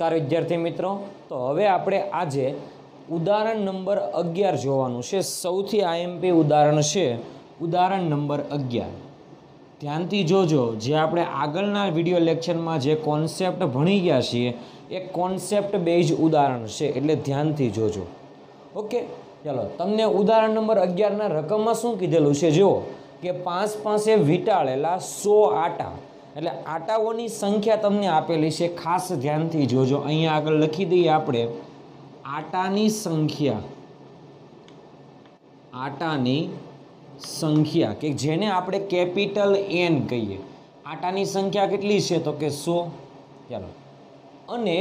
नमस्कार विद्यार्थी मित्रों। तो हवे आपणे आजे उदाहरण नंबर 11 जोवानुं छे। सौथी आईएमपी उदाहरण छे उदाहरण नंबर 11। ध्यानथी जोजो, जे आपणे आगळना विडियो लेक्चरमां जे कॉन्सेप्ट भणी गया छीए ए कॉन्सेप्ट बेज उदाहरण छे, एटले ध्यानथी जोजो। ओके, चलो तमने उदाहरण नंबर 11 ना रकममां शुं कीधेलुं छे जुओ के 5 पासे वींटाळेला 100 आटा એટલે આટાઓની સંખ્યા તમને આપેલી છે। ખાસ ધ્યાનથી જોજો, અહીંયા આગળ લખી દઈએ આપણે આટાની સંખ્યા કે જેને આપણે કેપિટલ એન કહીએ। આટાની સંખ્યા કેટલી છે તો કે 100। ચાલો, અને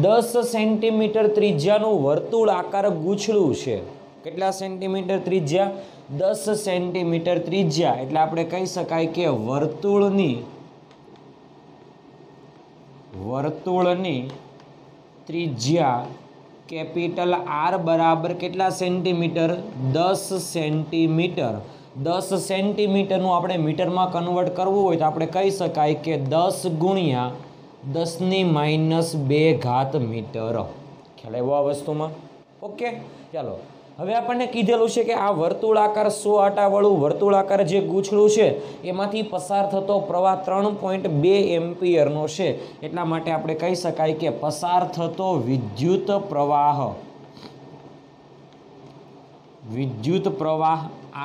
10 સેન્ટીમીટર ત્રિજ્યાનું વર્તુળ આકાર ગૂંછળું છે। કેટલા સેન્ટીમીટર ત્રિજ્યા? 10 સેન્ટીમીટર ત્રિજ્યા। એટલે આપણે કહી શકાય કે वर्तुळनी त्रिज्या कैपिटल आर बराबर केटला सेंटीमीटर? 10 सेंटीमीटर। 10 सेंटीमीटर नु आपणे मीटर में कन्वर्ट करवू होय तो आपणे कही शकाय के 10 गुणिया 10⁻²मीटर। ख्याल आव्यो आ वस्तुमां? ओके, चलो हवे आपणे कीधेलुं छे के आ वर्तुळाकार 100 आटावाळुं वर्तुळाकार जे गूंछळुं छे एमांथी पसार थतो प्रवाह 3.2 एम्पियरनो छे। એટલા માટે આપણે કહી શકાય કે પસાર થતો વિદ્યુત પ્રવાહ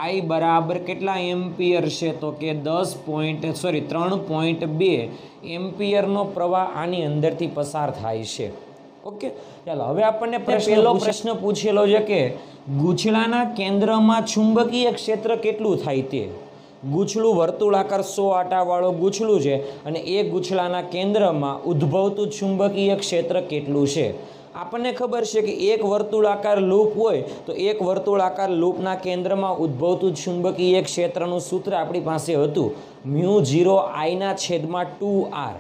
I બરાબર કેટલા એમ્પિયર છે તો કે 3.2 એમ્પિયરનો પ્રવાહ આની અંદરથી પસાર થાય છે। ओके, चलो हवे आपने पहलो प्रश्न पूछेलो छे के गूंछळाना केंद्रमां चुंबकीय क्षेत्र केटलुं थाय ते। गूंछळुं वर्तुळाकार 100 आटावाळुं गूंछळुं छे अने ए गूंछळाना केंद्रमां उद्भवतुं चुंबकीय क्षेत्र केटलुं छे। आपने खबर है कि एक वर्तुळाकार लूप होय तो एक वर्तुळाकार लूपना केंद्रमां उद्भवतुं चुंबकीय क्षेत्रनुं सूत्र आपणी पासे हतुं μ0I/2r।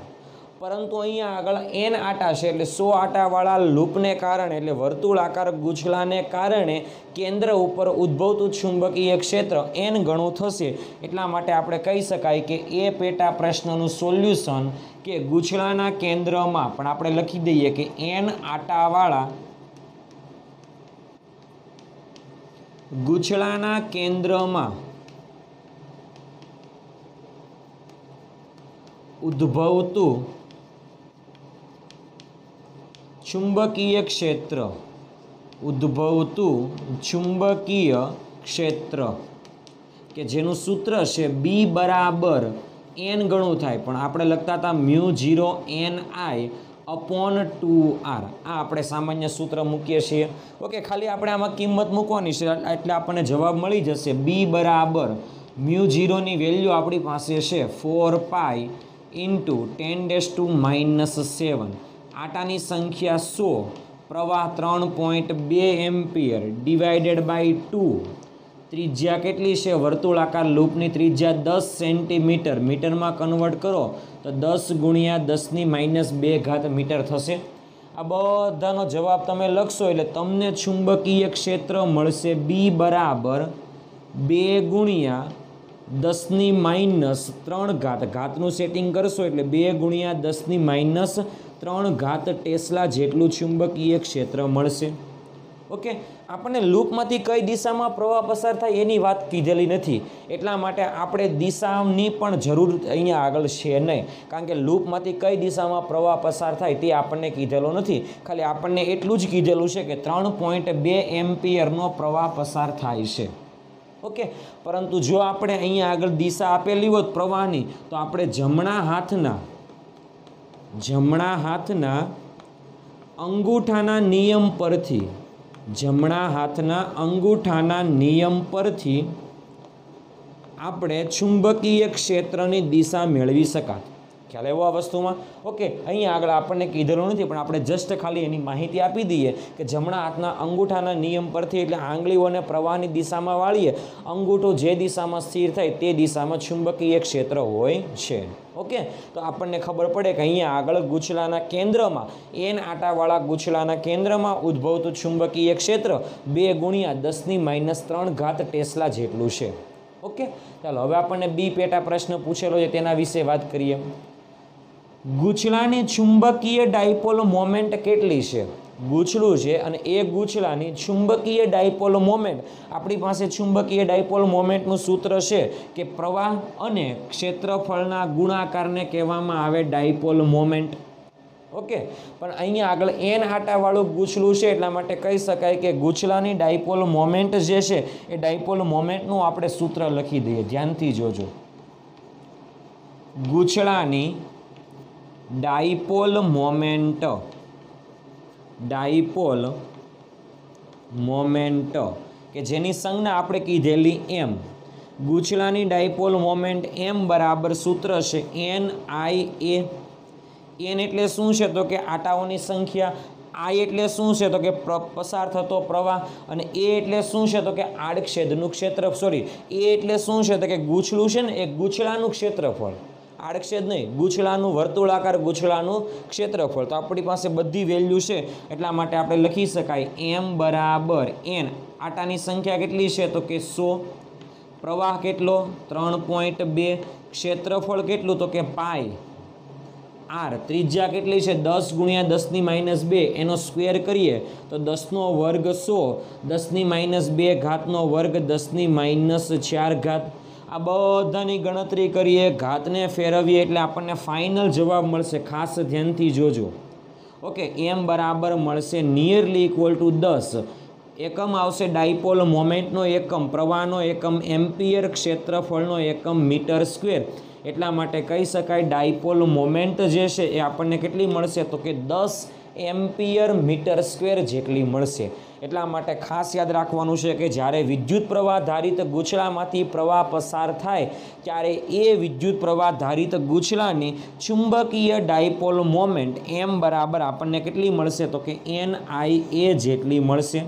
परंतु अहींया आगळ एन आटा छे एटले 100 आटावाळा लूपने कारणे एटले वर्तुळाकार गूंछळाने कारणे केंद्र उपर उद्भवतुं चुंबकीय क्षेत्र एन गणुं थशे। एटला माटे आपणे कही शकाय के ए पेटा प्रश्ननुं सोल्यूशन के गूंछळाना केंद्रमां पण आपणे लखी दઈએ के एन आटावाळा गूंछळाना केंद्रमां उद्भवतुं चुंबकीय क्षेत्र के जेनु सूत्र है B बराबर एन गणुं थाय, पण आपणे लखता था μ0NI/2r। आ आपणे सामान्य सूत्र मूकीए छीए। ओके, खाली आपणे आमां किंमत मूकवानी छे એટલે આપણને જવાબ મળી જશે। B बराबर μ0 ની વેલ્યુ આપણી પાસે છે 4π × 10⁻⁻7। आटानी संख्या 100, प्रवाह 3.2 एम्पियर डिवाइडेड बाय 2। त्रिज्या केटली छे? वर्तुळाकार लूपनी त्रिज्या 10 सेंटीमीटर। मीटर में कन्वर्ट करो तो 10 गुणिया 10⁻² मीटर थशे। आ बधानो जवाब तमे लखशो एटले तमने चुंबकीय क्षेत्र मळशे B बराबर 2 गुणिया 10⁻3 घातनुं सेटिंग करशो एटले 2 गुणिया 10⁻3 टेस्ला जेटलुं चुंबकीय क्षेत्र मळशे। ओके, आपणे लूपमांथी कई दिशामां प्रवाह पसार थाय एनी वात कीधेली नथी, एटला माटे आपणे दिशानी पण जरूर अहींया आगळ छे नहीं, कारण के लूपमांथी कई दिशामां प्रवाह पसार थाय ते आपणने कीधेलो नथी। खाली आपणने एटलुं ज कीधेलुं छे के 3.2 एम्पियरनो प्रवाह पसार थाय छे। ओके, परंतु जो आपणे अहींया आगळ दिशा आपेली होत प्रवाहनी तो आपणे जमणा हाथना अंगूठाना नियम परथी आपणे चुंबकीय क्षेत्रनी दिशा मेळवी शकात। ख्याल आव्यो आ वस्तुमां? ओके, अहींया आगळ आपणे कीधेલું નથી, पण આપણે जस्ट खाली एनी माहिती आपी दઈએ કે જમણા હાથના અંગૂઠાના નિયમ પરથી એટલે આંગળીઓને પ્રવાહની દિશામાં વાળીએ, અંગૂઠો જે દિશામાં સ્થિર થાય તે દિશામાં ચુંબકીય ક્ષેત્ર હોય છે। ओके, तो આપણને ખબર પડે કે અહીંયા આગળ ગૂંછળાના કેન્દ્રમાં એન આટાવાળા ગૂંછળાના કેન્દ્રમાં ઉદ્ભવતું ચુંબકીય ક્ષેત્ર 2 ગુણ્યા 10⁻3 ટેસ્લા જેટલું છે। ओके, ચાલો હવે આપણને બી પેટા પ્રશ્ન પૂછેલો છે તેના વિશે વાત કરીએ। ગૂંચળાની ચુંબકીય ડાયપોલ મોમેન્ટ કેટલી છે? ગૂંચળું છે અને એ ગૂંચળાની ચુંબકીય ડાયપોલ મોમેન્ટ, આપણી પાસે ચુંબકીય ડાયપોલ મોમેન્ટનું સૂત્ર છે કે પ્રવાહ અને ક્ષેત્રફળના ગુણાકારને કહેવામાં આવે ડાયપોલ મોમેન્ટ. ઓકે, પણ અહીંયા આગળ એન આટાવાળું ગૂંચળું છે એટલા માટે કહી શકાય કે ગૂંચળાની ડાયપોલ મોમેન્ટ જે છે એ ડાયપોલ મોમેન્ટનું આપણે સૂત્ર લખી દઈએ. ધ્યાનથી જોજો. ગૂંચળાની ડાયપોલ મોમેન્ટ કે જેની સંજ્ઞા આપણે કીધેલી એમ. ગૂંચળાની ડાયપોલ મોમેન્ટ એમ બરાબર સૂત્ર છે NIA. એન એટલે શું છે તો કે આટાઓની સંખ્યા, આઈ એટલે શું છે તો કે પસાર થતો પ્રવાહ, અને એ એટલે શું છે તો કે આડછેદનું ક્ષેત્ર, સોરી એ એટલે શું છે તો કે ગૂંચળું છે ને એ ગૂંચળાનું ક્ષેત્રફળ, આડછેદ નહીં, ગૂંચળાનું વર્તુળાકાર ગૂંચળાનું ક્ષેત્રફળ. તો આપણી પાસે બધી વેલ્યુ છે એટલા માટે આપણે લખી શકાય એમ બરાબર એન. આટાની સંખ્યા કેટલી છે તો કે 100, પ્રવાહ કેટલો 3.2, ક્ષેત્રફળ કેટલું તો કે પાઈ આર, ત્રિજ્યા કેટલી છે 10 ગુણ્યા 10⁻², એનો સ્ક્વેર કરીએ તો 10નો વર્ગ 100, 10⁻2 ઘાતનો વર્ગ 10⁻4 ઘાત. આ બધાની ગણતરી કરીએ, ઘાતને ફેરવીએ એટલે આપણને ફાઇનલ જવાબ મળશે. ખાસ ધ્યાનથી જોજો. ઓકે, એમ બરાબર મળશે નિયરલી ઇક્વલ ટુ 10. એકમ આવશે ડાયપોલ મોમેન્ટનો એકમ, પ્રવાહનો એકમ એમ્પિયર, ક્ષેત્રફળનો એકમ મીટર સ્ક્વેર. એટલા માટે કહી શકાય ડાયપોલ મોમેન્ટ જે છે એ આપણને કેટલી મળશે તો કે 10 એમ્પિયર મીટર સ્ક્વેર જેટલી મળશે. એટલા માટે ખાસ યાદ રાખવાનું છે કે જ્યારે વિદ્યુત પ્રવાહ ધારિત ગૂંચળામાંથી પ્રવાહ પસાર થાય ત્યારે એ વિદ્યુત પ્રવાહ ધારિત ગૂંચળાની ચુંબકીય ડાયપોલ મોમેન્ટ એમ બરાબર આપણને કેટલી મળશે તો કે NIA જેટલી મળશે.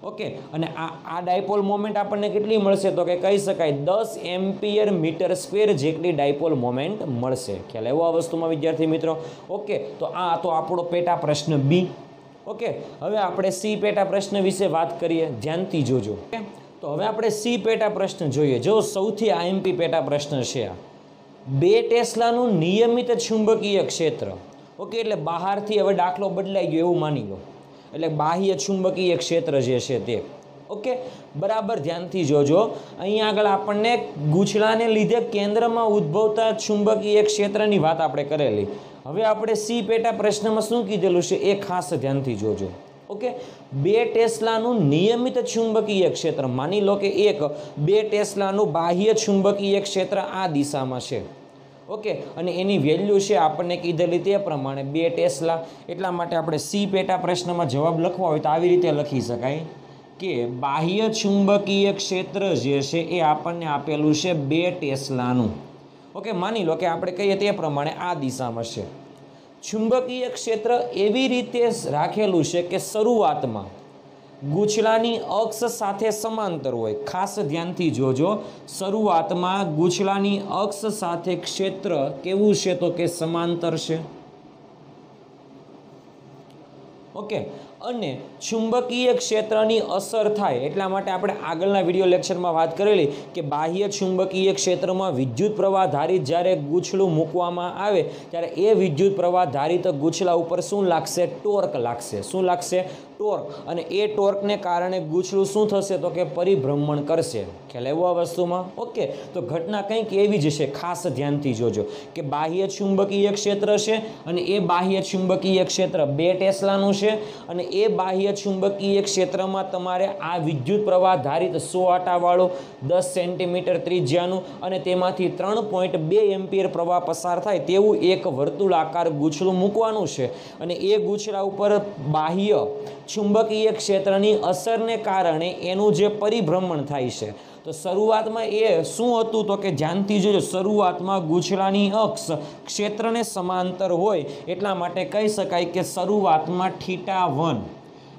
ઓકે, અને આ ડાયપોલ મોમેન્ટ આપણને કેટલી મળશે તો કે કહી શકાય 10 એમ્પિયર મીટર સ્ક્વેર જેટલી ડાયપોલ મોમેન્ટ મળશે. ખ્યાલ આવ્યો આ વસ્તુમાં વિદ્યાર્થી મિત્રો? ઓકે, તો આ તો આપણો પેટા પ્રશ્ન બી. ઓકે, હવે આપણે સી પેટા પ્રશ્ન વિશે વાત કરીએ. ધ્યાનથી જોજો. ઓકે, તો હવે આપણે સી પેટા પ્રશ્ન જોઈએ. જો સૌથી આઈએમપી પેટા પ્રશ્ન છે આ. 2 ટેસ્લાનું નિયમિત ચુંબકીય ક્ષેત્ર. ઓકે, એટલે બહારથી હવે દાખલો બદલાઈ ગયો એવું માની લો, એટલે બાહ્ય ચુંબકીય ક્ષેત્ર જે છે તે. ઓકે, બરાબર ધ્યાનથી જોજો. અહીંયા આગળ આપણને ગૂંચળાને લીધે કેન્દ્રમાં ઉદ્ભવતા ચુંબકીય ક્ષેત્રની વાત આપણે કરેલી. હવે આપણે સી પેટા પ્રશ્નમાં શું કીધેલું છે એ ખાસ ધ્યાનથી જોજો. ઓકે, 2 ટેસ્લાનું નિયમિત ચુંબકીય ક્ષેત્ર, માની લો કે 2 ટેસ્લાનું બાહ્ય ચુંબકીય ક્ષેત્ર આ દિશામાં છે. ઓકે, અને એની વેલ્યુ છે આપણને કીધેલી તે પ્રમાણે 2 ટેસ્લા. એટલા માટે આપણે સી પેટા પ્રશ્નમાં જવાબ લખવા હોય તો આવી રીતે લખી શકાય કે બાહ્ય ચુંબકીય ક્ષેત્ર જે છે એ આપણને આપેલું છે 2 ટેસ્લાનું. ઓકે, માની લો કે આપણે કહીએ તે પ્રમાણે આ દિશામાં છે. ચુંબકીય ક્ષેત્ર એવી રીતે રાખેલું છે કે શરૂઆતમાં ગૂંચળાની અક્ષ સાથે સમાંતર હોય. ખાસ ધ્યાનથી જોજો, શરૂઆતમાં ગૂંચળાની અક્ષ સાથે ક્ષેત્ર કેવું છે તો કે સમાંતર છે. ઓકે, અને ચુંબકીય ક્ષેત્રની અસર થાય એટલા માટે આપણે આગળના વિડીયો લેક્ચરમાં વાત કરેલી કે બાહ્ય ચુંબકીય ક્ષેત્રમાં વિદ્યુત પ્રવાહ ધારિત જ્યારે ગૂંચળું મૂકવામાં આવે ત્યારે એ વિદ્યુત પ્રવાહ ધારિત ગૂંચળા ઉપર શું લાગશે? ટોર્ક લાગશે. શું લાગશે? ટોર્ક. અને એ ટોર્કને કારણે ગૂંચળું શું થશે તો કે પરિભ્રમણ કરશે. ખ્યાલ આવ્યો આ વસ્તુમાં? ઓકે, તો ઘટના કંઈક એવી જ છે. ખાસ ધ્યાનથી જોજો કે બાહ્ય ચુંબકીય ક્ષેત્ર છે અને એ બાહ્ય ચુંબકીય ક્ષેત્ર 2 ટેસ્લાનું છે અને એ બાહ્ય ચુંબકીય ક્ષેત્રમાં તમારે આ વિદ્યુત પ્રવાહ ધારિત 100 આટાવાળું 10 સેન્ટીમીટર ત્રિજ્યાનું અને તેમાંથી 3.2 એમ્પિયર પ્રવાહ પસાર થાય તેવું એક વર્તુળાકાર ગૂંચળું મૂકવાનું છે. અને એ ગૂંચળા ઉપર બાહ્ય ચુંબકીય ક્ષેત્રની અસરને કારણે એનું જે પરિભ્રમણ થાય છે. તો શરૂઆતમાં એ શું હતું તો કે ધ્યાનથી જોજો, શરૂઆતમાં ગૂંચળાની અક્ષ ક્ષેત્રને સમાંતર હોય એટલા માટે કહી શકાય કે શરૂઆતમાં θ1,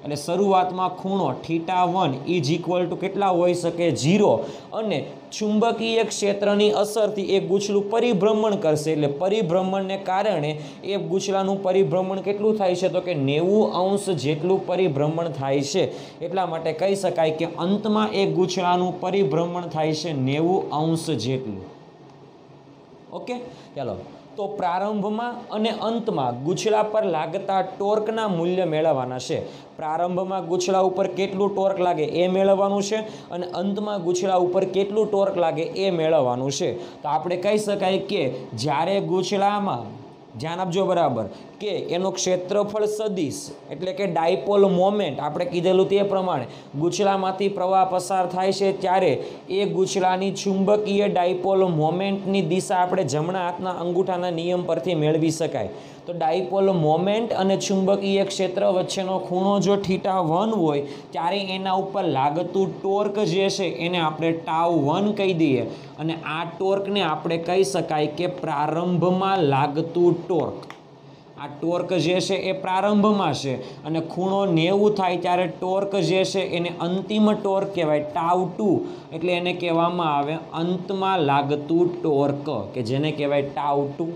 એટલે શરૂઆતમાં ખૂણો θ1 ઇઝ ઇક્વલ ટુ કેટલા હોઈ શકે? 0. અને ચુંબકીય ક્ષેત્રની અસરથી એ ગૂંચળું પરિભ્રમણ કરશે, એટલે પરિભ્રમણને કારણે એ ગૂંચળાનું પરિભ્રમણ કેટલું થાય છે તો કે 90° જેટલું પરિભ્રમણ થાય છે. એટલા માટે કહી શકાય કે અંતમાં એ ગૂંચળાનું પરિભ્રમણ થાય છે 90° જેટલું. ઓકે, ચાલો તો પ્રારંભમાં અને અંતમાં ગુછલા પર લાગતા ટોર્કના મૂલ્ય મેળવવાના છે. પ્રારંભમાં ગુછલા ઉપર કેટલું ટોર્ક લાગે એ મેળવવાનું છે અને અંતમાં ગુછલા ઉપર કેટલું ટોર્ક લાગે એ મેળવવાનું છે. તો આપણે કહી શકાય કે જ્યારે ગુછલામાં, ધ્યાન આપજો બરાબર, કે એનો ક્ષેત્રફળ સદિશ એટલે કે ડાયપોલ મોમેન્ટ આપણે કીધેલું તે પ્રમાણે ગુછલામાંથી પ્રવાહ પસાર થાય છે ત્યારે એ ગુછલાની ચુંબકીય ડાયપોલ મોમેન્ટની દિશા આપણે જમણા હાથના અંગૂઠાના નિયમ પરથી મેળવી શકાય. તો ડાયપોલ મોમેન્ટ અને ચુંબકીય ક્ષેત્ર વચ્ચેનો ખૂણો જો θ1 હોય ત્યારે એના ઉપર લાગતું ટોર્ક જે છે એને આપણે τ1 કહી દઈએ અને આ ટોર્કને આપણે કહી શકાય કે પ્રારંભમાં લાગતું ટોર્ક. આ ટોર્ક જે છે એ પ્રારંભમાં છે અને ખૂણો 90 થાય ત્યારે ટોર્ક જે છે એને અંતિમ ટોર્ક કહેવાય τ2, એટલે એને કહેવામાં આવે અંતમાં લાગતું ટોર્ક કે જેને કહેવાય τ2.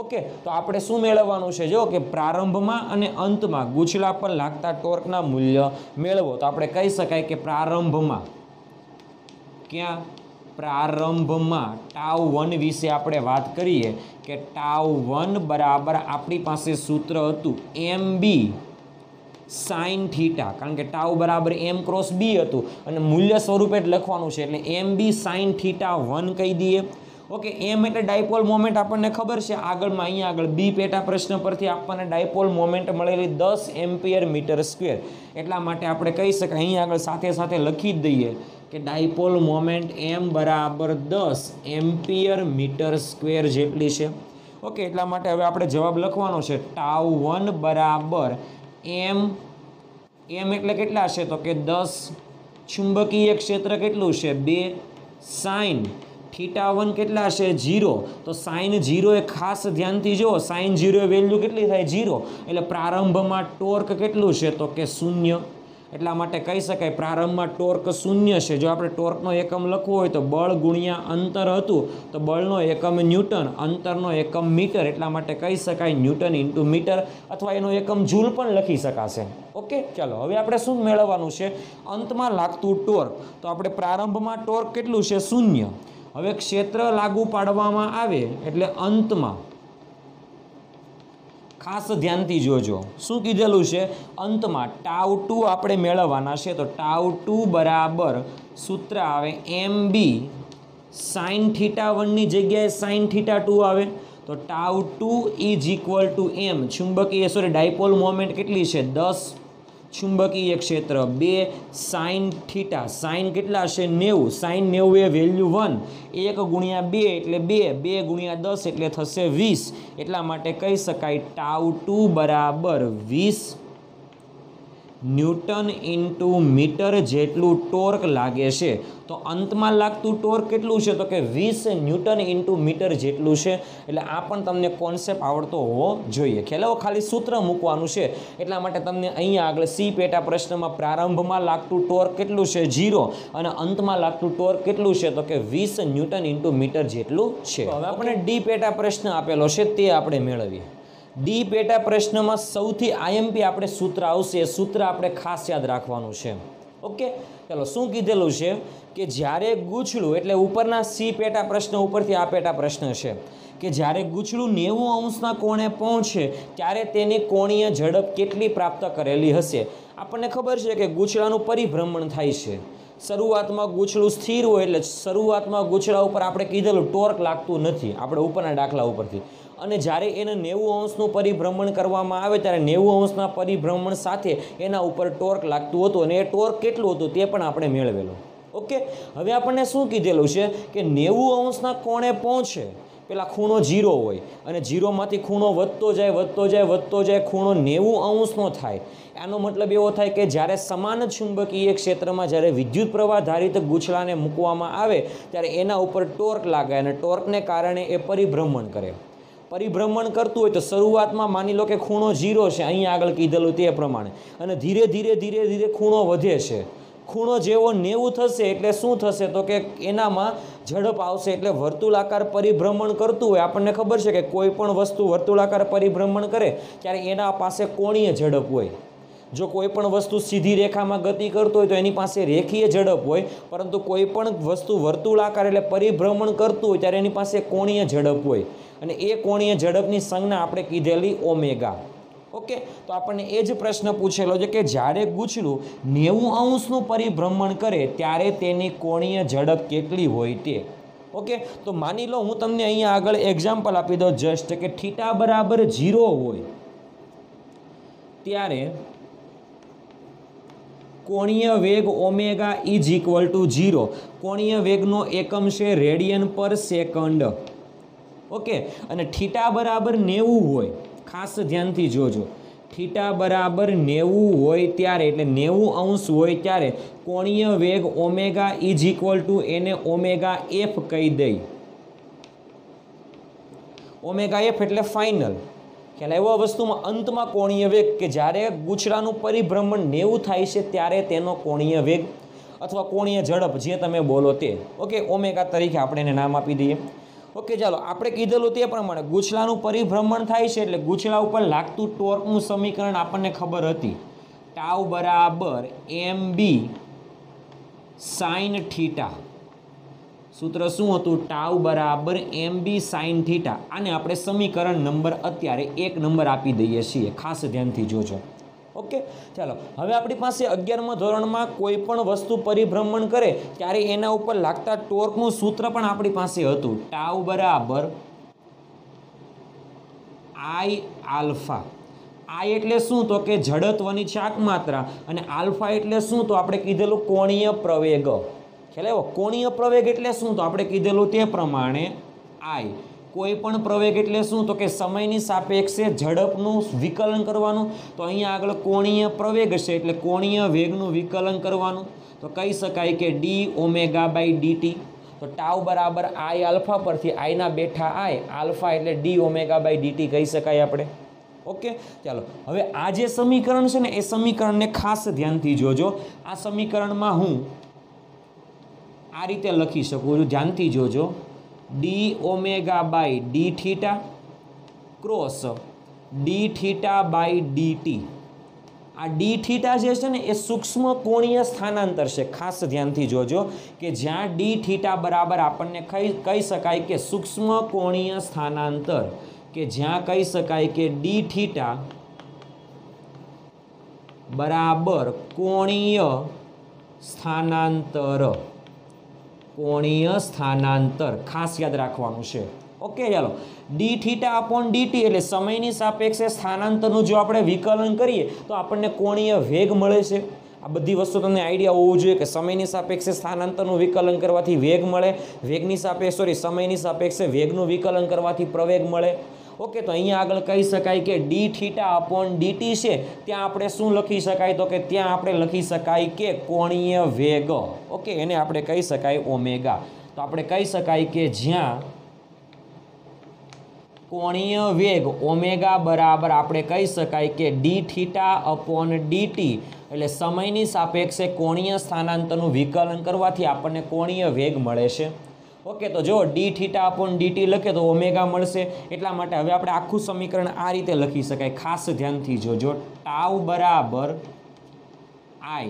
ઓકે, તો આપણે શું મેળવવાનું છે? જો કે પ્રારંભમાં અને અંતમાં ગુછલા પર લાગતા ટોર્કના મૂલ્ય મેળવો. તો આપણે કહી શકાય કે પ્રારંભમાં, ક્યાં? પ્રારંભમાં τ1 વિશે આપણે વાત કરીએ કે τ1 બરાબર આપણી પાસે સૂત્ર હતું mb sin θ, કારણ કે ટાઉ બરાબર m ક્રોસ b હતું અને મૂલ્ય સ્વરૂપે જ લખવાનું છે એટલે mb sin θ1 કહી દઈએ. ઓકે, એમ એટલે ડાયપોલ મોમેન્ટ આપણને ખબર છે. આગળમાં અહીંયા આગળ બી પેટા પ્રશ્ન પરથી આપણને ડાયપોલ મોમેન્ટ મળેલી 10 એમ્પિયર મીટર સ્ક્વેર, એટલા માટે આપણે કહી શકાય અહીંયા આગળ સાથે સાથે લખી જ દઈએ કે ડાયપોલ મોમેન્ટ m બરાબર 10 એમ્પિયર મીટર સ્ક્વેર જેટલી છે. ઓકે, એટલા માટે હવે આપણે જવાબ લખવાનો છે τ1 બરાબર m એટલે કેટલા છે? તો કે 10. ચુંબકીય ક્ષેત્ર કેટલું છે? 2. સાઇન θ1 કેટલા છે? 0. તો સાઇન 0 એ ખાસ ધ્યાનથી જુઓ, સાઇન 0 એ વેલ્યુ કેટલી થાય? 0. એટલે પ્રારંભમાં ટોર્ક કેટલું છે? તો કે 0. એટલા માટે કહી શકાય પ્રારંભમાં ટોર્ક 0 છે. જો આપણે ટોર્કનો એકમ લખવો હોય તો બળ ગુણ્યા અંતર હતું, તો બળનો એકમ ન્યૂટન, અંતરનો એકમ મીટર, એટલા માટે કહી શકાય ન્યૂટન ઇન્ટુ મીટર, અથવા એનો એકમ જૂલ પણ લખી શકાશે. ઓકે, ચાલો હવે આપણે શું મેળવવાનું છે? અંતમાં લાગતું ટોર્ક. તો આપણે પ્રારંભમાં ટોર્ક કેટલું છે? 0. હવે ક્ષેત્ર લાગુ પાડવામાં આવે એટલે અંતમાં, ખાસ ધ્યાનથી જોજો શું કીધેલું છે? અંતમાં τ2 આપણે મેળવવાના છે. તો τ2 બરાબર સૂત્ર આવે mb sin θ1 ની જગ્યાએ sin θ2 આવે. તો τ2 ઇઝ ઇક્વલ ટુ m, ચુંબકીય ડાયપોલ મોમેન્ટ કેટલી છે? 10. ચુંબકીય ક્ષેત્ર 2 sin θ, સાઇન કેટલા છે? 90. સાઇન 90 એ વેલ્યુ 1, 1 ગુણ્યા 2 એટલે 2, 2 ગુણ્યા 10 એટલે થશે 20. એટલા માટે કહી શકાય τ2 બરાબર 20 ન્યૂટન ઇન્ટુ મીટર જેટલું ટોર્ક લાગે છે. તો અંતમાં લાગતું ટોર્ક કેટલું છે? તો કે 20 ન્યૂટન ઇન્ટુ મીટર જેટલું છે. એટલે આ પણ તમને કોન્સેપ્ટ આવડતો હોવો જોઈએ. ખ્યાલ, ખાલી સૂત્ર મૂકવાનું છે. એટલા માટે તમને અહીંયા આગળ સી પેટા પ્રશ્નમાં પ્રારંભમાં લાગતું ટોર્ક કેટલું છે? 0 અને અંતમાં લાગતું ટોર્ક કેટલું છે? તો કે 20 ન્યૂટન ઇન્ટુ મીટર જેટલું છે. હવે આપણે ડી પેટા પ્રશ્ન આપેલો છે તે આપણે મેળવીએ. ડી પેટા પ્રશ્નમાં સૌથી આઈએમપી આપણે સૂત્ર આવશે, એ સૂત્ર આપણે ખાસ યાદ રાખવાનું છે. ઓકે, ચાલો શું કીધેલું છે કે જ્યારે ગૂંચળું, એટલે ઉપરના સી પેટા પ્રશ્ન ઉપરથી આ પેટા પ્રશ્ન છે કે જ્યારે ગૂંચળું 90 અંશના કોણે પહોંચે ત્યારે તેની કોણીય ઝડપ કેટલી પ્રાપ્ત કરેલી હશે? આપણને ખબર છે કે ગૂંચળાનું પરિભ્રમણ થાય છે. શરૂઆતમાં ગૂંચળું સ્થિર હોય એટલે શરૂઆતમાં ગૂંચળા ઉપર આપણે કીધેલું ટોર્ક લાગતું નથી આપણે ઉપરના દાખલા ઉપરથી, અને જ્યારે એને 90 અંશનું પરિભ્રમણ કરવામાં આવે ત્યારે 90 અંશના પરિભ્રમણ સાથે એના ઉપર ટોર્ક લાગતું હતું અને એ ટોર્ક કેટલું હતું તે પણ આપણે મેળવેલું. ઓકે, હવે આપણને શું કીધેલું છે કે 90 અંશના કોણે પહોંચે પેલા ખૂણો 0 હોય અને 0માંથી ખૂણો વધતો જાય ખૂણો 90 અંશનો થાય. આનો મતલબ એવો થાય કે જ્યારે સમાન ચુંબકીય ક્ષેત્રમાં જ્યારે વિદ્યુત પ્રવાહ ધારિત ગૂંચળાને મૂકવામાં આવે ત્યારે એના ઉપર ટોર્ક લાગે અને ટોર્કને કારણે એ પરિભ્રમણ કરે. પરિભ્રમણ કરતું હોય તો શરૂઆતમાં માની લો કે ખૂણો 0 છે અહીંયા આગળ કીધેલું તે પ્રમાણે, અને ધીરે ધીરે ખૂણો વધે છે. ખૂણો જેવો 90 થશે એટલે શું થશે? તો કે એનામાં ઝડપ આવશે. એટલે વર્તુળાકાર પરિભ્રમણ કરતું હોય, આપણને ખબર છે કે કોઈ પણ વસ્તુ વર્તુળાકાર પરિભ્રમણ કરે ત્યારે એના પાસે કોણીય ઝડપ હોય. જો કોઈ પણ વસ્તુ સીધી રેખામાં ગતિ કરતો હોય તો એની પાસે રેખીય ઝડપ હોય, પરંતુ કોઈ પણ વસ્તુ વર્તુળાકાર એટલે પરિભ્રમણ કરતું હોય ત્યારે એની પાસે કોણીય ઝડપ હોય. અને એ કોણીય ઝડપની સંજ્ઞા આપણે કીધેલી ઓમેગા. ઓકે, તો આપણને એ જ પ્રશ્ન પૂછેલો છે કે જ્યારે ગુછલું 90° પરિભ્રમણ કરે ત્યારે તેની કોણીય ઝડપ કેટલી હોય તે. ઓકે, તો માની લો હું તમને અહીંયા આગળ એક્ઝામ્પલ આપી દઉં જસ્ટ કે થીટા બરાબર 0 હોય ત્યારે કોણીય વેગ ઓમેગા ઇઝ ઇક્વલ ટુ 0. કોણીય વેગનો એકમ છે રેડિયન પર સેકન્ડ. ઓકે, અને થીટા બરાબર 90 હોય, ખાસ ધ્યાનથી જોજો, થીટા બરાબર 90 હોય ત્યારે એટલે 90° હોય ત્યારે કોણીય વેગ ઓમેગા ઇઝ ઇક્વલ ટુ એને ઓમેગા એફ કહી દઈ. ઓમેગા એફ એટલે ફાઇનલ ખ્યાલ એવો વસ્તુમાં અંતમાં કોણીય વેગ કે જ્યારે ગુછલાનું પરિભ્રમણ 90 થાય છે ત્યારે તેનો કોણીય વેગ અથવા કોણીય ઝડપ જે તમે બોલો તે. ઓકે, ઓમેગા તરીકે આપણે એને નામ આપી દઈએ. ઓકે, ચાલો આપણે કીધેલું તે પ્રમાણે ગુછલાનું પરિભ્રમણ થાય છે એટલે ગુછલા ઉપર લાગતું ટોર્કનું સમીકરણ આપણને ખબર હતી, ટાઉ બરાબર mb સાઇન થીટા. સૂત્ર શું હતું? ટાઉ બરાબર mb સાઇન થીટા. આને આપણે સમીકરણ નંબર અત્યારે 1 નંબર આપી દઈએ છીએ, ખાસ ધ્યાનથી જોજો. ઓકે, ચાલો હવે આપણી પાસે 11મા ધોરણમાં કોઈ પણ વસ્તુ પરિભ્રમણ કરે ત્યારે એના ઉપર લાગતા ટોર્કનું સૂત્ર પણ આપણી પાસે હતું, ટાઉ બરાબર I આલ્ફા. I એટલે શું? તો કે જડત્વની ચાક માત્રા, અને આલ્ફા એટલે શું? તો આપણે કીધેલું કોણીય પ્રવેગ. ખ્યાલ આવ્યો? કોણીય પ્રવેગ એટલે શું? તો આપણે કીધેલું તે પ્રમાણે I. કોઈ પણ પ્રવેગ એટલે શું? તો કે સમયની સાપેક્ષે ઝડપનું વિકલન કરવાનું. તો અહીંયા આગળ કોણીય પ્રવેગ છે એટલે કોણીય વેગનું વિકલન કરવાનું. તો કહી શકાય કે d ઓમેગા બાય dt. તો ટાઉ બરાબર I આલ્ફા પરથી I ના બેઠા I, આલ્ફા એટલે d ઓમેગા બાય dt કહી શકાય આપણે. ઓકે, ચાલો હવે આ જે સમીકરણ છે ને એ સમીકરણને ખાસ ધ્યાનથી જોજો. આ સમીકરણમાં હું આ રીતે લખી શકું છું, ધ્યાનથી જોજો, d omega by d theta cross d theta by dt. આ d થીટા જે છે ને એ સૂક્ષ્મ કોણીય સ્થાનાંતર છે, ખાસ ધ્યાનથી જોજો કે જ્યાં d થીટા બરાબર આપણને કહી શકાય કે સૂક્ષ્મ કોણીય સ્થાનાંતર, કે જ્યાં કહી શકાય કે d થીટા બરાબર કોણીય સ્થાનાંતર. કોણીય સ્થાનાંતર ખાસ યાદ રાખવાનું છે. ઓકે, ચાલો d થીટા અપોન dt એટલે સમયની સાપેક્ષે સ્થાનાંતરનું જો આપણે વિકલન કરીએ તો આપણને કોણીય વેગ મળે છે. આ બધી વસ્તુ તમને આઈડિયા હોવો જોઈએ કે સમયની સાપેક્ષે સ્થાનાંતરનું વિકલન કરવાથી વેગ મળે, વેગની સાપેક્ષે સમયની સાપેક્ષે વેગનું વિકલન કરવાથી પ્રવેગ મળે. ઓકે, તો અહીંયા આગળ કહી શકાય કે d થીટા અપોન dt છે ત્યાં આપણે શું લખી શકાય? તો કે ત્યાં આપણે લખી શકાય કે કોણીય વેગ. ઓકે, એને આપણે કહી શકાય ઓમેગા. તો આપણે કહી શકાય કે જ્યાં કોણીય વેગ ઓમેગા બરાબર આપણે કહી શકાય કે d થીટા અપોન dt એટલે સમયની સાપેક્ષે કોણીય સ્થાનાંતરનું વિકલન કરવાથી આપણને કોણીય વેગ મળે છે. ઓકે, તો જો d થીટા અપોન dt લખે તો ઓમેગા મળશે. એટલા માટે હવે આપણે આખું સમીકરણ આ રીતે લખી શકાય, ખાસ ધ્યાનથી જોજો, ટાઉ બરાબર I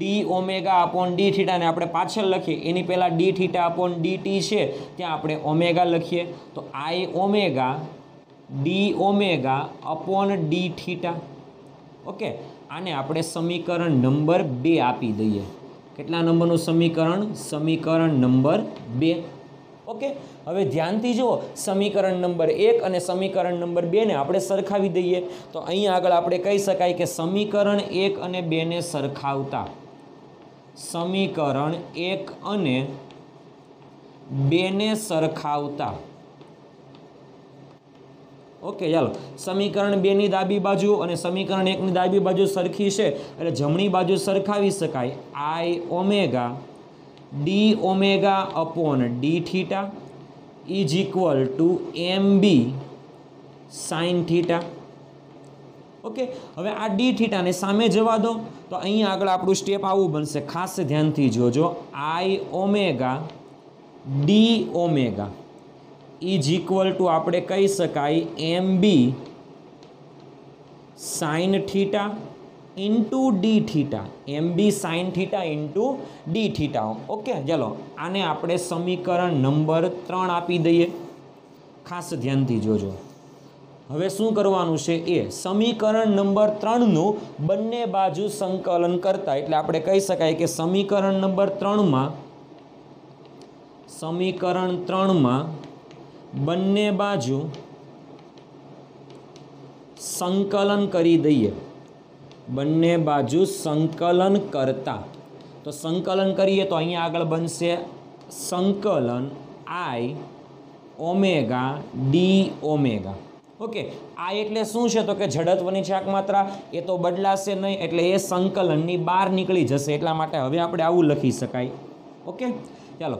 d omega upon d થીટાને આપણે પાછળ લખીએ એની પહેલાં d થીટા અપોન dt છે ત્યાં આપણે ઓમેગા લખીએ. તો I omega d omega upon d theta. Okay, આને આપણે સમીકરણ નંબર 2 આપી દઈએ. કેટલા નંબરનું સમીકરણ? સમીકરણ નંબર 2. ઓકે, હવે ધ્યાનથી જુઓ, સમીકરણ નંબર 1 અને સમીકરણ નંબર 2 ને આપણે સરખાવી દઈએ. તો અહીંયા આગળ આપણે કહી શકાય કે સમીકરણ 1 અને 2 ને સરખાવતા, સમીકરણ 1 અને 2 ને સરખાવતા. ઓકે, ચાલો સમીકરણ 2 ની ડાબી બાજુ અને સમીકરણ 1 ની ડાબી બાજુ સરખી છે એટલે જમણી બાજુ સરખાવી શકાય. I omega d omega upon d theta is equal two mb sine theta. Okay, હવે આ d થીટાને સામે જવા દો તો અહીંયા આગળ આપણું સ્ટેપ આવું બનશે, ખાસ ધ્યાનથી જોજો, I omega d omega is equal two આપણે કહી શકાય mb sine theta into D theta, mb sine theta into D theta. Okay, ચાલો આને આપણે સમીકરણ નંબર 3 આપી દઈએ. ખાસ ધ્યાનથી જોજો। હવે શું કરવાનું છે એ સમીકરણ નંબર 3 નું બંને બાજુ સંકલન કરતા, એટલે આપણે કહી શકાય કે સમીકરણ નંબર 3 માં બંને બાજુ સંકલન કરી દઈએ। બંને બાજુ સંકલન કરતા, તો સંકલન કરીએ તો અહીંયા આગળ બનશે સંકલન I omega D omega. Okay, આ એટલે શું છે તો કે જડત્વની ચાક માત્રા, એ તો બદલાશે નહીં, એટલે એ સંકલનની બહાર નીકળી જશે, એટલા માટે હવે આપણે આવું લખી શકાય। ઓકે, ચાલો,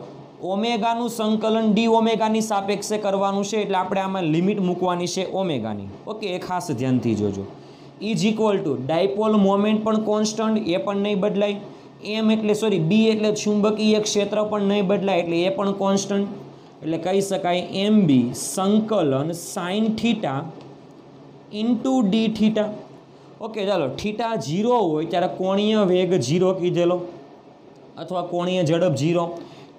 ઓમેગાનું સંકલન ડી ઓમેગાની સાપેક્ષે કરવાનું છે, એટલે આપણે આમાં લિમિટ મૂકવાની છે ઓમેગાની। ઓકે, એ ખાસ ધ્યાનથી જોજો। Is equal two dipole moment પણ કોન્સ્ટન્ટ, એ પણ નહીં બદલાય। એમ એટલે બી એટલે ચુંબકીય ક્ષેત્ર પણ નહીં બદલાય, એટલે એ પણ કોન્સ્ટન્ટ, એટલે કહી શકાય એમ બી સંકલન sine theta into D theta. Okay, ચાલો, થીટા 0 હોય ત્યારે કોણીય વેગ 0 કીધેલો, અથવા કોણીય ઝડપ 0।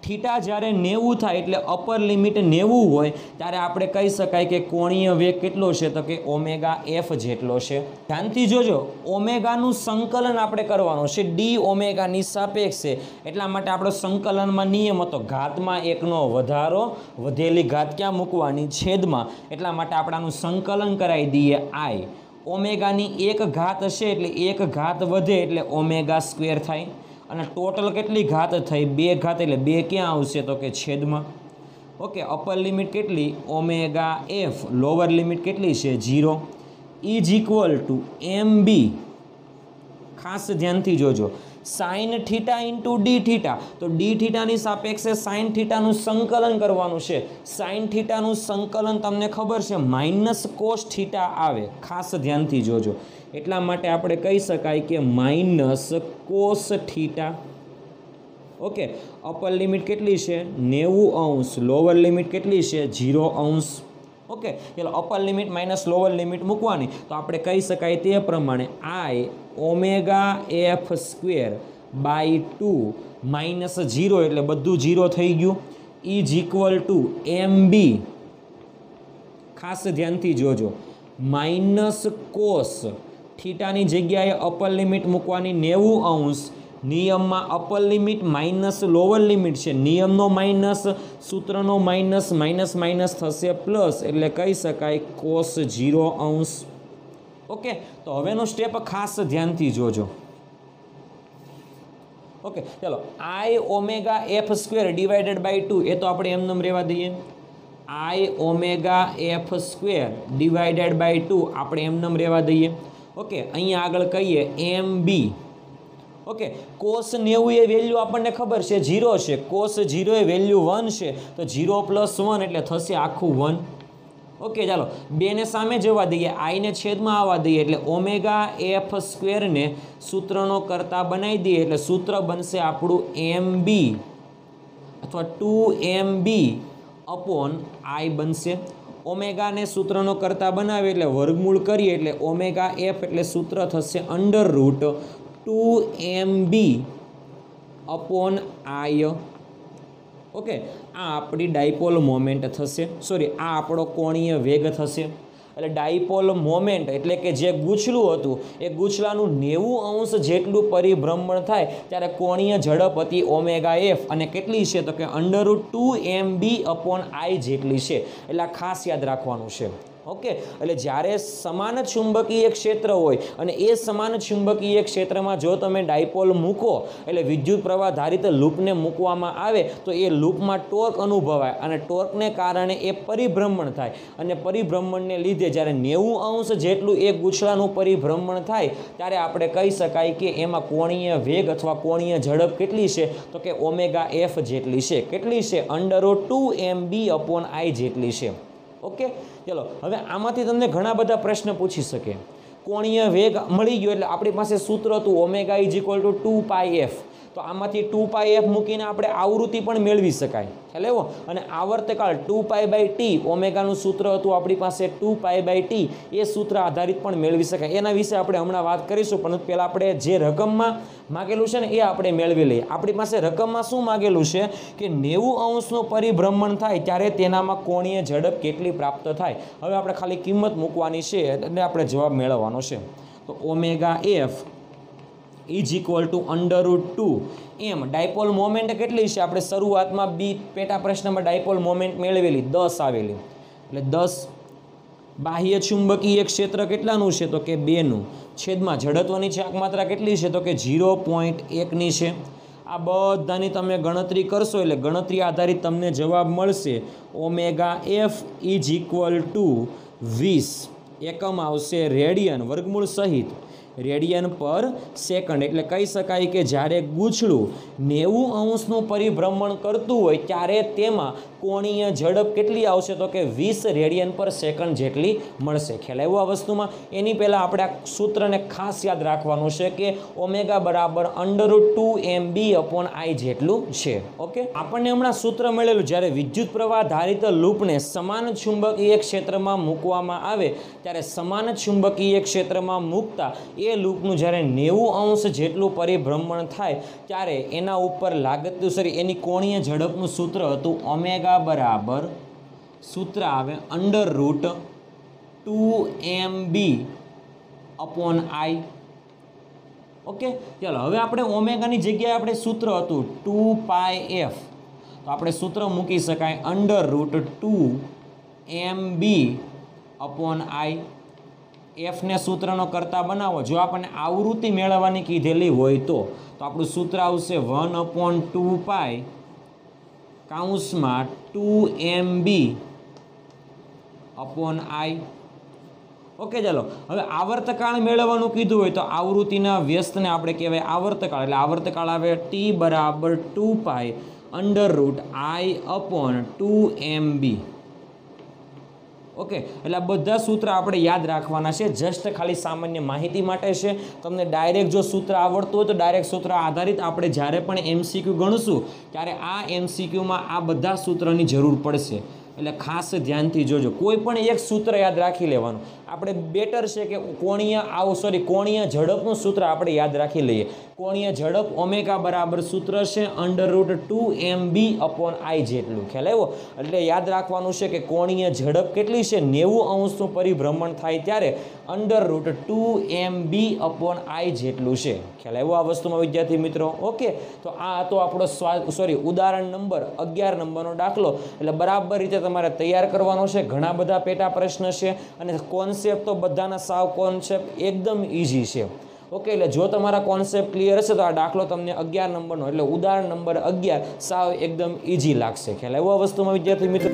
થીટા જ્યારે 90 થાય એટલે અપર લિમિટ 90 હોય ત્યારે આપણે કહી શકાય કે કોણીય વેગ કેટલો છે તો કે ઓમેગા એફ જેટલો છે। ધ્યાનથી જોજો, ઓમેગાનું સંકલન આપણે કરવાનું છે ડી ઓમેગાની સાપેક્ષે, એટલા માટે આપણો સંકલનમાં નિયમ હતો ઘાતમાં 1નો વધારો, વધેલી ઘાત ક્યાં મૂકવાની? છેદમાં, એટલા માટે આપણે આનું સંકલન કરાવી દઈએ I। ઓમેગાની 1 ઘાત હશે એટલે 1 ઘાત વધે એટલે ઓમેગા સ્ક્વેર થાય, અને ટોટલ કેટલી ઘાત થઈ? 2 ઘાત, એટલે 2 ક્યાં આવશે તો કે છેદમાં। ઓકે, અપર લિમિટ કેટલી? ઓમેગા એફ, લોઅર લિમિટ કેટલી છે? 0। Is equal to M B, ખાસ ધ્યાનથી જોજો, sine theta into D theta, તો ડી થીટાની સાપેક્ષે સાઇન થીટાનું સંકલન કરવાનું છે। સાઇન થીટાનું સંકલન તમને ખબર છે માઇનસ કોસ થીટા આવે, ખાસ ધ્યાનથી જોજો, એટલા માટે આપણે કહી શકાય કે minus cos theta. Okay, upper limit કેટલી છે? 90°, લોઅર લિમિટ કેટલી છે? 0°। ઓકે, ચાલો, upper limit minus lower limit મૂકવાની, તો આપણે કહી શકાય તે પ્રમાણે I omega F square by 2 minus 0 એટલે બધું 0 થઈ ગયું, is equal to M B, ખાસ ધ્યાનથી જોજો, માઇનસ કોસ થીટાની જગ્યાએ અપર લિમિટ મૂકવાની 90°, નિયમમાં upper limit minus lower limit છે, નિયમનો માઇનસ, સૂત્રનો માઇનસ, માઇનસ માઇનસ થશે પ્લસ, એટલે કહી શકાય કોસ 0°। ઓકે, તો હવેનો સ્ટેપ ખાસ ધ્યાનથી જોજો। ઓકે, ચાલો, I omega F square divided by 2, એ તો આપણે એમને રહેવા દઈએ। I omega F square divided by 2 આપણે એમને રહેવા દઈએ। ઓકે, અહીંયા આગળ કહીએ એમ બી। ઓકે, કોસ 90 એ વેલ્યુ આપણને ખબર છે 0 છે, કોસ 0 એ વેલ્યુ 1 છે, તો 0 + 1 એટલે થશે આખું 1। ઓકે, ચાલો, 2 ને સામે જવા દઈએ, I ને છેદમાં આવવા દઈએ, એટલે ઓમેગા એફ સ્ક્વેરને સૂત્રનો કરતા બનાવી દઈએ, એટલે સૂત્ર બનશે આપણું એમ બી અથવા 2mb અપોન I બનશે। ઓમેગાને સૂત્રનો કરતા બનાવીએ એટલે વર્ગમૂળ કરીએ એટલે ઓમેગા એફ એટલે સૂત્ર થશે √2mb અપોન I। ઓકે, આ આપણી ડાયપોલ મોમેન્ટ થશે, આ આપણો કોણીય વેગ થશે। એટલે ડાયપોલ મોમેન્ટ એટલે કે જે ગૂંચલું હતું એ ગૂંચલાનું 90° જેટલું પરિભ્રમણ થાય ત્યારે કોણીય ઝડપ હતી ઓમેગા એફ, અને કેટલી છે તો કે √2mb અપોન I જેટલી છે, એટલે ખાસ યાદ રાખવાનું છે। ઓકે, એટલે જ્યારે સમાન ચુંબકીય ક્ષેત્ર હોય અને એ સમાન ચુંબકીય ક્ષેત્રમાં જો તમે ડાયપોલ મૂકો એટલે વિદ્યુત પ્રવાહ ધારિત લૂપને મૂકવામાં આવે તો એ લૂપમાં ટોર્ક અનુભવાય, અને ટોર્કને કારણે એ પરિભ્રમણ થાય, અને પરિભ્રમણને લીધે જ્યારે 90° જેટલું એ ગૂંચળાનું પરિભ્રમણ થાય ત્યારે આપણે કહી શકાય કે એમાં કોણીય વેગ અથવા કોણીય ઝડપ કેટલી છે તો કે ઓમેગા એફ જેટલી છે। કેટલી છે? √2mb અપોન I જેટલી છે। ઓકે, ચલો, હવે આમાંથી તમને ઘણા બધા પ્રશ્ન પૂછી શકે। કોણીય વેગ મળી ગયો એટલે આપણી પાસે સૂત્ર હતું ઓમેગા = 2πf, તો આમાંથી 2πf મૂકીને આપણે આવૃત્તિ પણ મેળવી શકાય, ખ્યાલ આવ્યો? અને આવર્તકાળ 2π/t ઓમેગાનું સૂત્ર હતું આપણી પાસે 2π/t, એ સૂત્ર આધારિત પણ મેળવી શકાય. એના વિશે આપણે હમણાં વાત કરીશું, પણ પહેલાં આપણે જે રકમમાં માગેલું છે ને એ આપણે મેળવી લઈએ. આપણી પાસે રકમમાં શું માગેલું છે કે 90° પરિભ્રમણ થાય ત્યારે તેનામાં કોણીય ઝડપ કેટલી પ્રાપ્ત થાય. હવે આપણે ખાલી કિંમત મૂકવાની છે એટલે આપણે જવાબ મેળવવાનો છે. તો omega F is equal two √2m. Dipole moment કેટલી છે? આપણે શરૂઆતમાં બી પેટા પ્રશ્નમાં ડાયપોલ મોમેન્ટ મેળવેલી 10 આવેલી, એટલે 10. બાહ્ય ચુંબકીય ક્ષેત્ર કેટલાનું છે? તો કે 2નું. છેદમાં જડત્વની ચાક માત્રા કેટલી છે? તો કે 0.1ની છે. આ બધાની તમે ગણતરી કરશો એટલે ગણતરી આધારિત તમને જવાબ મળશે. Omega F is equal two 20, એકમ આવશે રેડિયન, વર્ગમૂળ સહિત રેડિયન પર સેકન્ડ. એટલે કહી શકાય કે જ્યારે ગૂંછળું 90° પરિભ્રમણ કરતું હોય ત્યારે તેમાં કોણીય ઝડપ કેટલી આવશે? તો કે 20 રેડિયન પર સેકન્ડ જેટલી મળશે. ખ્યાલ આવ્યો આ વસ્તુમાં? એની પહેલાં આપણે આ સૂત્રને ખાસ યાદ રાખવાનું છે કે ઓમેગા બરાબર √2mb/I જેટલું છે. ઓકે, આપણને હમણાં સૂત્ર મળેલું, જ્યારે વિદ્યુત પ્રવાહ ધારિત લૂપને સમાન ચુંબકીય ક્ષેત્રમાં મૂકવામાં આવે ત્યારે સમાન ચુંબકીય ક્ષેત્રમાં મૂકતા એ લૂપનું જ્યારે 90° જેટલું પરિભ્રમણ થાય ત્યારે એના ઉપર લાગતું એની કોણીય ઝડપનું સૂત્ર હતું ઓમેગા બરાબર, સૂત્ર આવે √2mb/I. ઓકે, ચાલો હવે આપણે ઓમેગાની જગ્યાએ આપણે સૂત્ર હતું 2πf, તો આપણે સૂત્ર મૂકી શકાય √2mb/I. એફને સૂત્રનો કરતા બનાવો. જો આપણને આવૃત્તિ મેળવવાની કીધેલી હોય તો આપણું સૂત્ર આવશે 1/2π કૌંસમાં 2mb/I. ઓકે, ચાલો હવે આવર્તકાળ મેળવવાનું કીધું હોય તો આવૃત્તિના વ્યસ્તને આપણે કહેવાય આવર્તકાળ. એટલે આવર્તકાળ આવે t બરાબર 2π √I/2mb. ઓકે, એટલે આ બધા સૂત્ર આપણે યાદ રાખવાના છે. જસ્ટ ખાલી સામાન્ય માહિતી માટે છે. તમને ડાયરેક્ટ જો સૂત્ર આવડતું હોય તો ડાયરેક્ટ સૂત્ર આધારિત આપણે જ્યારે પણ MCQ ગણશું ત્યારે આ MCQમાં આ બધા સૂત્રની જરૂર પડશે. એટલે ખાસ ધ્યાનથી જોજો. કોઈ પણ એક સૂત્ર યાદ રાખી લેવાનું. આપણે બેટર છે કે કોણીય ઝડપનું સૂત્ર આપણે યાદ રાખી લઈએ. કોણીય ઝડપ ઓમેગા બરાબર સૂત્ર છે √2mb/I જેટલું. ખ્યાલ આવ્યો? એટલે યાદ રાખવાનું છે કે કોણીય ઝડપ કેટલી છે? 90° પરિભ્રમણ થાય ત્યારે √2mb/I જેટલું છે. ખ્યાલ આવ્યો આ વસ્તુમાં વિદ્યાર્થી મિત્રો? ઓકે, તો આ હતો આપણો ઉદાહરણ નંબર 11 નંબરનો દાખલો. એટલે બરાબર રીતે તમારે તૈયાર કરવાનો છે. ઘણા બધા પેટા પ્રશ્ન છે અને કોન્સેપ્ટ તો બધાના સાવ કોન્સેપ્ટ એકદમ ઇઝી છે. ઓકે, એટલે જો તમારા કોન્સેપ્ટ ક્લિયર હશે તો આ દાખલો તમને 11 નંબરનો એટલે ઉદાહરણ નંબર 11 સાવ એકદમ ઇઝી લાગશે. ખ્યાલ આવ્યો આ વસ્તુમાં વિદ્યાર્થી મિત્રો?